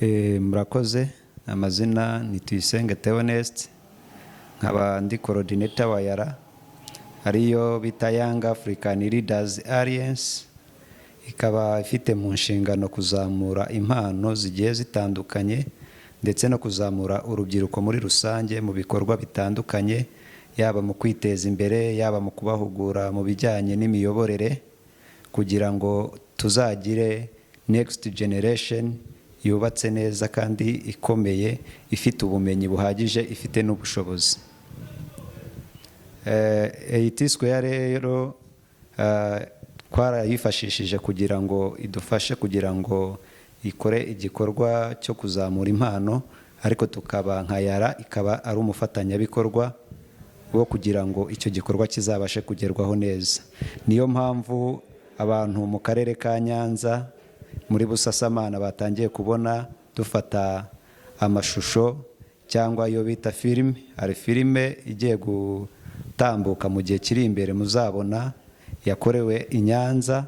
Murakoze. Amazina ni Tuyisenge Theoneste, nkaba ndi coordinator wa YARA ariyo bita Young African Leaders Alliance, ikaba ifite mu nshingano kuzamura impano zigiye zitandukanye ndetse no kuzamura urubyiruko muri rusange mu bikorwa bitandukanye, yaba mu kwiteza imbere, yaba mu kubahugura mu bijyanye n'imiyoborere, kugira ngo tuzagire next generation yubatse neza kandi ikomeye, ifite ubumenyi buhagije, ifite n'ubushobozi. Square rero twarayifashishije kugira ngo idufashe kugira ngo ikore igikorwa cyo kuzamura impano, ariko tukaba nka YARA ikaba ari umufatanyabikorwa wo kugira ngo icyo gikorwa kizabashe kugerwaho neza. Niyo mpamvu abantu mu karere ka Nyanza muri Busasamana batangiye kubona dufata amashusho cyangwa iyo bita filime. Hari filime igiye gutambuka mu gihe kiri imbere muzabona, yakorewe i Nyanza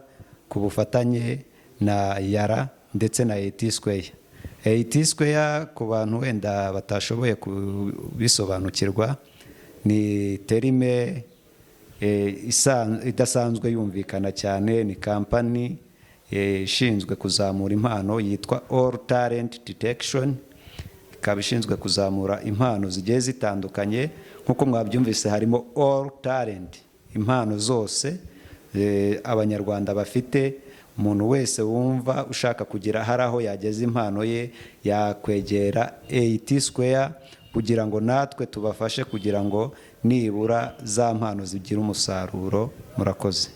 ku bufatanye na YARA ndetse na Square. Square ku bantu wenda batashoboye kubisobanukirwa, ni terime idasanzwe yumvikana cyane, ni kampani ishinzwe kuzamura impano yitwa All Talent Detection, ikaba ishinzwe kuzamura impano zigiye zitandukanye. Nkuko mwabyumvise harimo all talent, impano zose abanyarwanda bafite. Umuntu wese wumva ushaka kugira hari aho yageza impano ye yakwegera Square kugira ngo natwe tubafashe kugira ngo nibura za mpano zigira umusaruro. Murakoze.